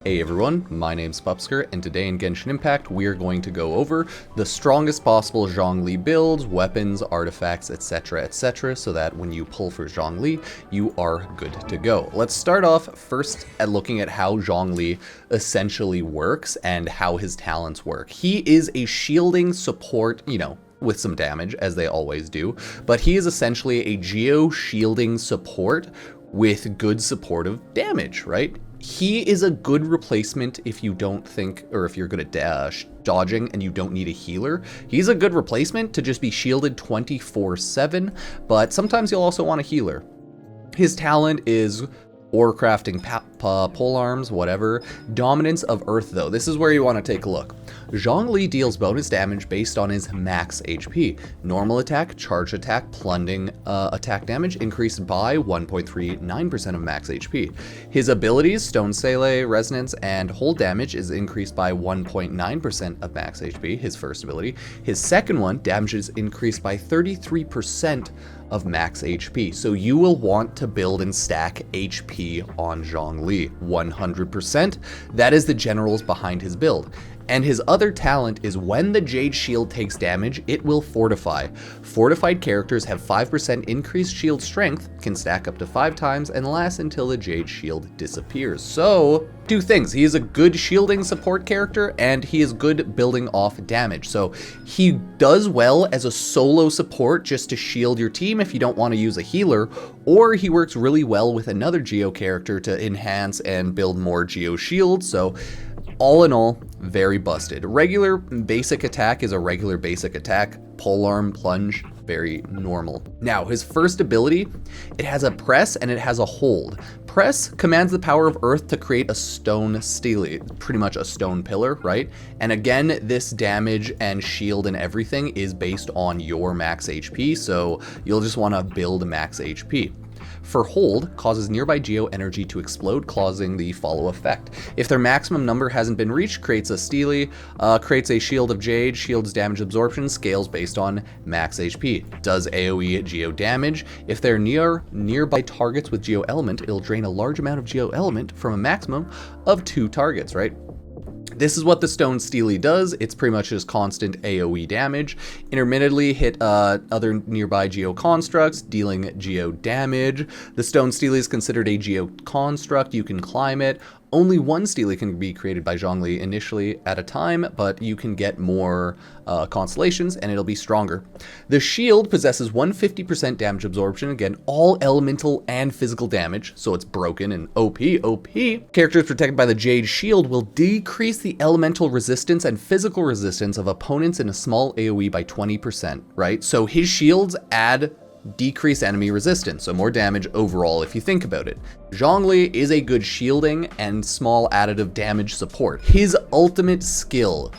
Hey everyone, my name's Pupsker, and today in Genshin Impact we are going to go over the strongest possible Zhongli builds, weapons, artifacts, etc, so that when you pull for Zhongli, you are good to go. Let's start off first at looking at how Zhongli essentially works and how his talents work. He is a shielding support, with some damage, as they always do, but he is essentially a geo shielding support with good supportive damage, right? He is a good replacement if you don't think, or if you're good at dodging and you don't need a healer. He's a good replacement to just be shielded 24/7, but sometimes you'll also want a healer. His talent is ore crafting, pole arms, whatever. Dominance of Earth, though. This is where you want to take a look. Zhongli deals bonus damage based on his max HP. Normal attack, charge attack, plunging attack damage increased by 1.39% of max HP. His abilities, Stone Sele, Resonance, and hold damage is increased by 1.9% of max HP, his first ability. His second one, damage is increased by 33% of max HP. So you will want to build and stack HP on Zhongli 100%. That is the generals behind his build. And his other talent is when the Jade Shield takes damage, it will fortify. Fortified characters have 5% increased shield strength, can stack up to 5 times, and last until the Jade Shield disappears. So, two things. He is a good shielding support character, and he is good building off damage. So, he does well as a solo support just to shield your team if you don't want to use a healer, or he works really well with another Geo character to enhance and build more Geo shields. So, all in all, very busted. Regular basic attack is a regular basic attack. Polearm, plunge, very normal. Now, his first ability, it has a press and it has a hold. Press commands the power of Earth to create a stone stele, pretty much a stone pillar, right? And again, this damage and shield and everything is based on your max HP, so you'll just want to build max HP. For hold, causes nearby geo energy to explode, causing the follow effect. If their maximum number hasn't been reached, creates a stele, creates a shield of jade, shields damage absorption, scales based on max HP. Does AoE geo damage. If they're nearby targets with geo element, it'll drain a large amount of geo element from a maximum of 2 targets, right? This is what the Stone Stele does. It's pretty much just constant AoE damage. Intermittently hit other nearby Geo constructs, dealing Geo damage. The Stone Stele is considered a Geo construct. You can climb it. Only one stele can be created by Zhongli initially at a time, but you can get more constellations and it'll be stronger. The shield possesses 150% damage absorption, again, all elemental and physical damage, so it's broken and OP. Characters protected by the Jade Shield will decrease the elemental resistance and physical resistance of opponents in a small AoE by 20%, right? So his shields add decrease enemy resistance, so more damage overall if you think about it. Zhongli is a good shielding and small additive damage support. His ultimate skill,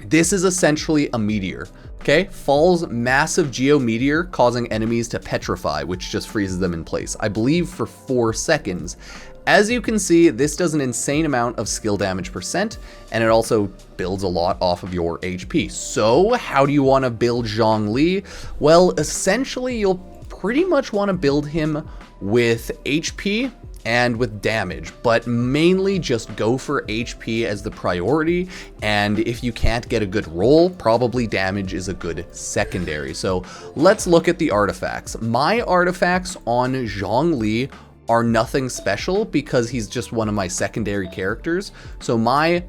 this is essentially a meteor, okay? Falls massive geo meteor, causing enemies to petrify, which just freezes them in place, I believe for 4 seconds. As you can see, this does an insane amount of skill damage percent, and it also builds a lot off of your HP. So how do you want to build Zhongli? Well, essentially, you'll pretty much want to build him with HP and with damage, but mainly just go for HP as the priority, and if you can't get a good roll, probably damage is a good secondary. So let's look at the artifacts. My artifacts on Zhongli are nothing special because he's just one of my secondary characters, so my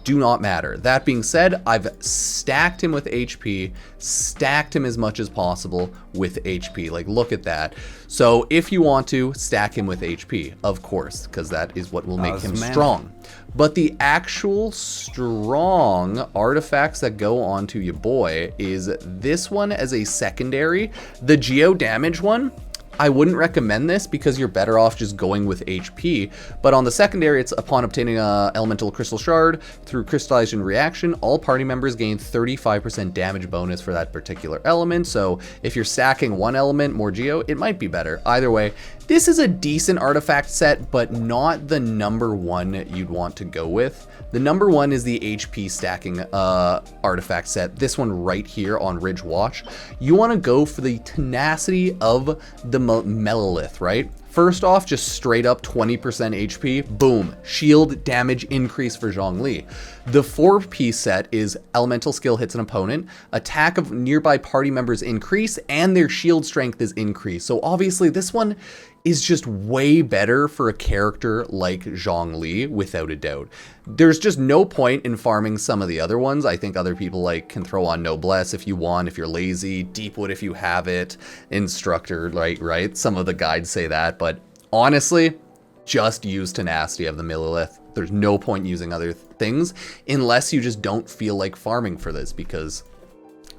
do not matter. That being said, I've stacked him with HP, stacked him as much as possible with HP. Like, look at that. So if you want to, stack him with HP, of course, because that is what will make him strong. But the actual strong artifacts that go onto your boy is this one as a secondary. The geo damage one, I wouldn't recommend this because you're better off just going with HP, but on the secondary, it's upon obtaining a elemental crystal shard through crystallization reaction, all party members gain 35% damage bonus for that particular element. So if you're stacking one element more geo, it might be better. Either way, this is a decent artifact set, but not the number one you'd want to go with. The number one is the HP stacking artifact set, this one right here on Ridge Watch. You want to go for the tenacity of the Melolith, right? First off, just straight up 20% HP, boom, shield damage increase for Zhongli. The 4-piece set is elemental skill hits an opponent, attack of nearby party members increase, and their shield strength is increased. So obviously this one is just way better for a character like Zhongli, without a doubt. There's just no point in farming some of the other ones. I think other people like can throw on Noblesse if you want, if you're lazy, Deepwood if you have it, Instructor, right? Some of the guides say that, but honestly, just use Tenacity of the Millilith. There's no point using other things unless you just don't feel like farming for this, because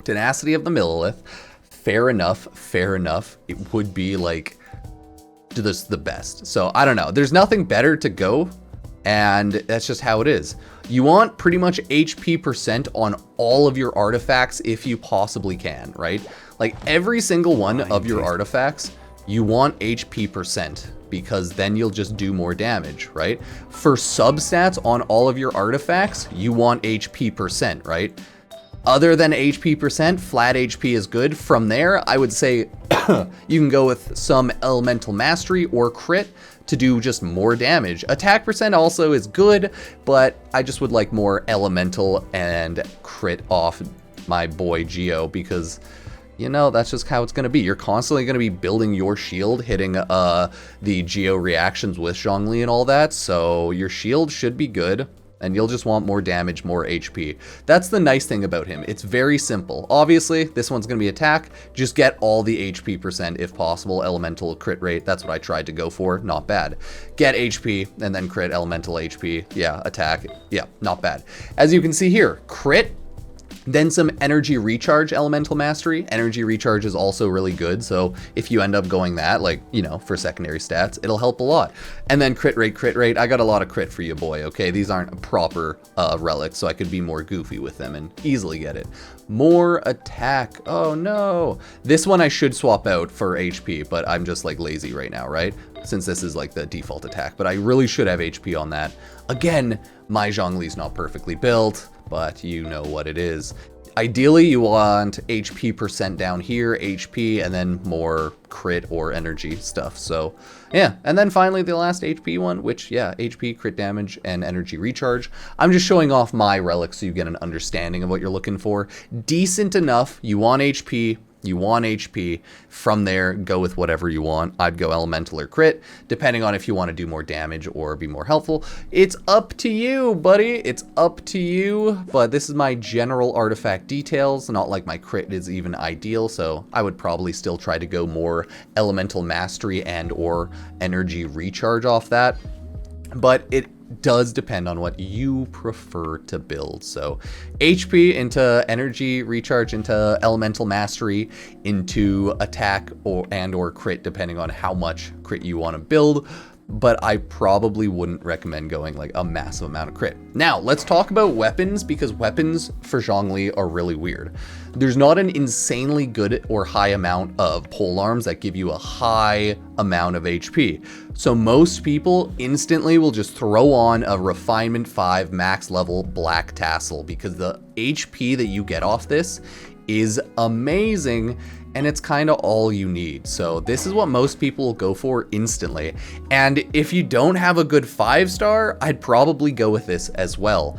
Tenacity of the Millilith, fair enough, it would be like this the best. So I don't know, there's nothing better to go, and that's just how it is. You want pretty much HP percent on all of your artifacts if you possibly can, right? Like every single one of your artifacts, you want HP percent, because then you'll just do more damage, right? For substats on all of your artifacts, you want HP percent, right? Other than HP percent, flat HP is good. From there, I would say you can go with some elemental mastery or crit to do just more damage. Attack percent also is good, but I just would like more elemental and crit off my boy Geo, because you know, that's just how it's going to be. You're constantly going to be building your shield, hitting the Geo reactions with Zhongli and all that, so your shield should be good, and you'll just want more damage, more HP. That's the nice thing about him. It's very simple. Obviously, this one's going to be attack. Just get all the HP percent if possible. Elemental crit rate, that's what I tried to go for. Not bad. Get HP, and then crit elemental HP. Yeah, attack. Yeah, not bad. As you can see here, crit, then some energy recharge elemental mastery. Energy recharge is also really good, so if you end up going that, like, you know, for secondary stats, it'll help a lot. And then crit rate. I got a lot of crit for you, boy, okay? These aren't proper relics, so I could be more goofy with them and easily get it. More attack. Oh no. This one I should swap out for HP, but I'm just like lazy right now, right? Since this is like the default attack, but I really should have HP on that. Again, my Zhongli's not perfectly built, but you know what it is. Ideally, you want HP percent down here, HP, and then more crit or energy stuff. So yeah, and then finally the last HP one, which yeah, HP, crit damage, and energy recharge. I'm just showing off my relics so you get an understanding of what you're looking for. Decent enough, you want HP. From there, go with whatever you want. I'd go elemental or crit, depending on if you want to do more damage or be more helpful. It's up to you, buddy. It's up to you. But this is my general artifact details. Not like my crit is even ideal, so I would probably still try to go more elemental mastery and or energy recharge off that. But it does depend on what you prefer to build. So HP into energy recharge, into elemental mastery, into attack or crit, depending on how much crit you want to build. But I probably wouldn't recommend going like a massive amount of crit. Now, let's talk about weapons, because weapons for Zhongli are really weird. There's not an insanely good or high amount of pole arms that give you a high amount of HP. So most people instantly will just throw on a Refinement 5 max level black tassel, because the HP that you get off this is amazing, and it's kind of all you need. So this is what most people will go for instantly. And if you don't have a good 5-star, I'd probably go with this as well.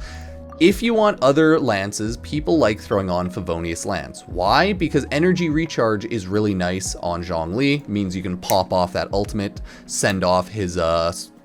If you want other lances, people like throwing on Favonius Lance. Why? Because energy recharge is really nice on Zhongli. Means you can pop off that ultimate, send off his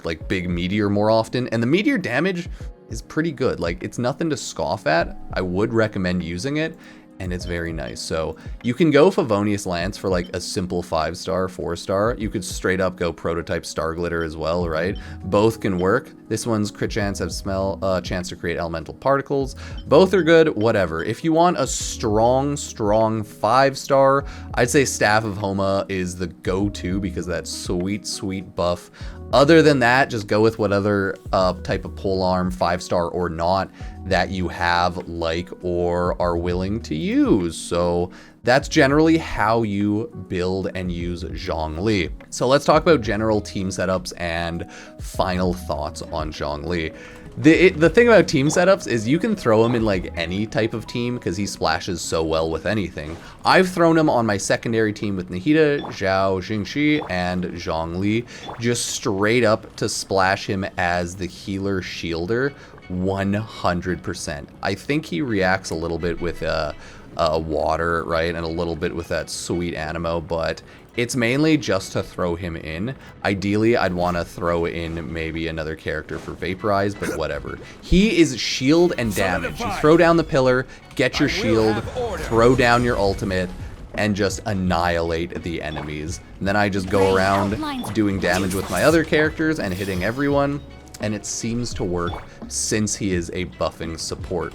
like big meteor more often, and the meteor damage is pretty good. Like, it's nothing to scoff at. I would recommend using it, and it's very nice. So you can go Favonius Lance for like a simple 5-star, 4-star. You could straight up go Prototype Star Glitter as well, right? Both can work. This one's crit chance, have smell, chance to create elemental particles. Both are good, whatever. If you want a strong 5-star, I'd say Staff of Homa is the go-to, because that's sweet buff. Other than that, just go with what other type of polearm, 5-star or not, that you have, like, or are willing to use. So that's generally how you build and use Zhongli. So let's talk about general team setups and final thoughts on Zhongli. The thing about team setups is you can throw him in like any type of team because he splashes so well with anything. I've thrown him on my secondary team with Nahida, Zhao, Jingxi, and Zhongli, just straight up to splash him as the healer shielder 100%. I think he reacts a little bit with water, right, and a little bit with that sweet animo, but it's mainly just to throw him in. Ideally, I'd want to throw in maybe another character for Vaporize, but whatever. He is shield and damage. You throw down the pillar, get your shield, throw down your ultimate, and just annihilate the enemies. And then I just go around doing damage with my other characters and hitting everyone, and it seems to work since he is a buffing support.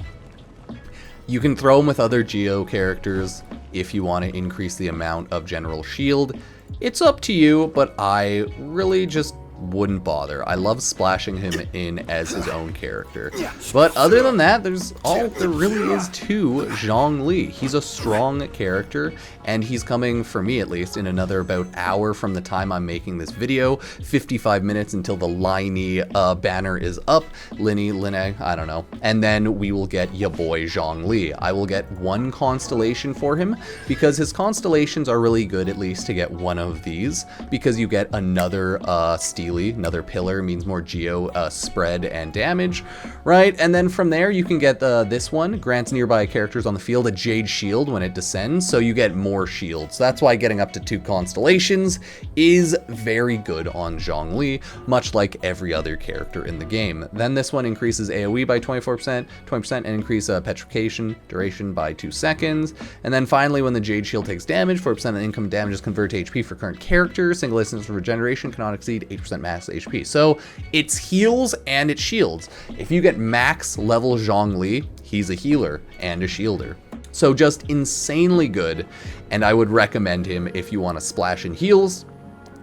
You can throw him with other Geo characters if you want to increase the amount of general shield. It's up to you, but I really just wouldn't bother. I love splashing him in as his own character. But other than that, there's all there really is to Zhongli. He's a strong character, and he's coming, for me at least, in another about hour from the time I'm making this video. 55 minutes until the Liney banner is up. Linne, I don't know. And then we will get ya boy Zhongli. I will get one constellation for him, because his constellations are really good, at least, to get one of these, because you get another Steely. Another pillar means more geo spread and damage, right? And then from there you can get this one, grants nearby characters on the field a Jade Shield when it descends, so you get more shields. That's why getting up to 2 constellations is very good on Zhongli, much like every other character in the game. Then this one increases AoE by 24%, 20%, and increase petrification duration by 2 seconds. And then finally, when the Jade Shield takes damage, 4% of income damage is converted to HP for current character. Single instance of regeneration cannot exceed 8% max HP. So it's heals and it shields. If you get max level Zhongli, he's a healer and a shielder. So just insanely good, and I would recommend him if you want to splash in heals,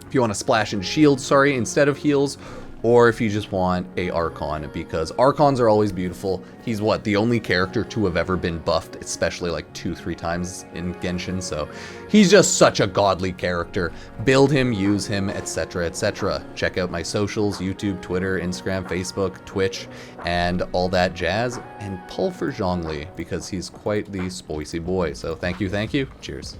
if you want to splash in shields, sorry, instead of heals, or if you just want a Archon, because Archons are always beautiful. He's what, the only character to have ever been buffed, especially like 2-3 times in Genshin, so he's just such a godly character. Build him, use him, etc, etc. Check out my socials, YouTube, Twitter, Instagram, Facebook, Twitch, and all that jazz, and pull for Zhongli, because he's quite the spicy boy. So thank you, cheers.